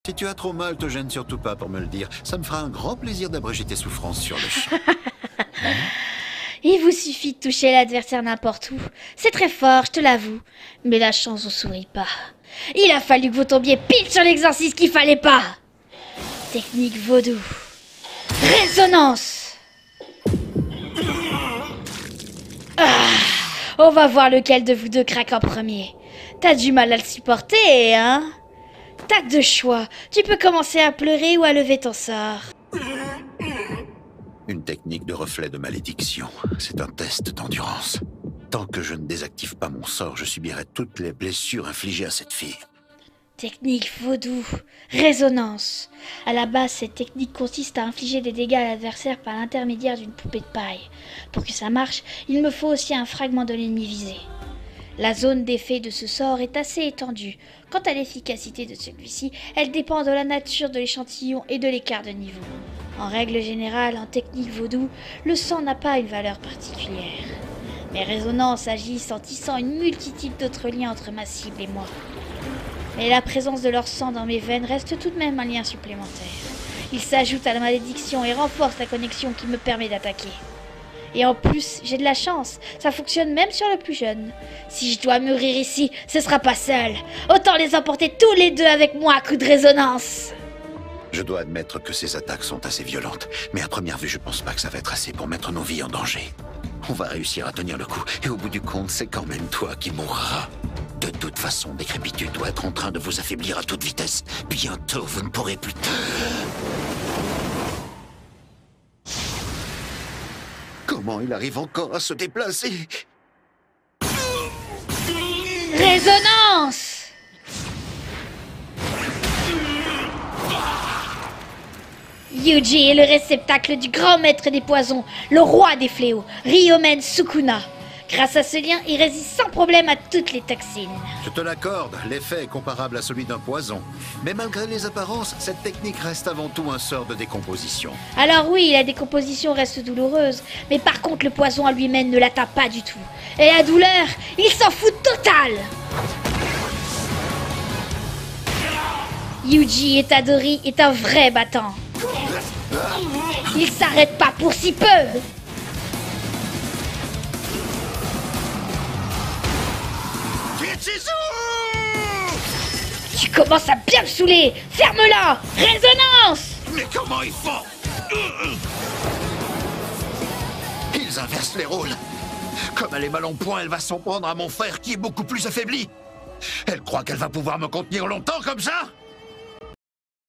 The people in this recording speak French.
Si tu as trop mal, te gêne surtout pas pour me le dire. Ça me fera un grand plaisir d'abréger tes souffrances sur le champ. Il vous suffit de toucher l'adversaire n'importe où. C'est très fort, je te l'avoue. Mais la chance vous sourit pas. Il a fallu que vous tombiez pile sur l'exercice qu'il fallait pas. Technique vaudou. Résonance. On va voir lequel de vous deux craque en premier. T'as du mal à le supporter, hein? T'as deux choix. Tu peux commencer à pleurer ou à lever ton sort. Une technique de reflet de malédiction. C'est un test d'endurance. Tant que je ne désactive pas mon sort, je subirai toutes les blessures infligées à cette fille. Technique vaudou. Résonance. À la base, cette technique consiste à infliger des dégâts à l'adversaire par l'intermédiaire d'une poupée de paille. Pour que ça marche, il me faut aussi un fragment de l'ennemi visé. La zone d'effet de ce sort est assez étendue. Quant à l'efficacité de celui-ci, elle dépend de la nature de l'échantillon et de l'écart de niveau. En règle générale, en technique vaudou, le sang n'a pas une valeur particulière. Mes résonances agissent en tissant une multitude d'autres liens entre ma cible et moi. Mais la présence de leur sang dans mes veines reste tout de même un lien supplémentaire. Il s'ajoute à la malédiction et renforce la connexion qui me permet d'attaquer. Et en plus, j'ai de la chance, ça fonctionne même sur le plus jeune. Si je dois mourir ici, ce sera pas seul. Autant les emporter tous les deux avec moi à coup de résonance. Je dois admettre que ces attaques sont assez violentes, mais à première vue, je pense pas que ça va être assez pour mettre nos vies en danger. On va réussir à tenir le coup, et au bout du compte, c'est quand même toi qui mourras. De toute façon, décrépitude doit être en train de vous affaiblir à toute vitesse. Bientôt, vous ne pourrez plus... Comment il arrive encore à se déplacer? Résonance! Yuji est le réceptacle du grand maître des poisons, le roi des fléaux, Ryomen Sukuna. Grâce à ce lien, il résiste sans problème à toutes les toxines. Je te l'accorde, l'effet est comparable à celui d'un poison. Mais malgré les apparences, cette technique reste avant tout un sort de décomposition. Alors oui, la décomposition reste douloureuse, mais par contre le poison à lui-même ne l'atteint pas du tout. Et la douleur, il s'en fout total. Yuji Itadori est un vrai battant. Il s'arrête pas pour si peu. Tu commences à bien me saouler. Ferme-la. Résonance. Mais comment ils font? Ils inversent les rôles. Comme elle est mal en point, elle va s'en prendre à mon frère qui est beaucoup plus affaibli. Elle croit qu'elle va pouvoir me contenir longtemps comme ça?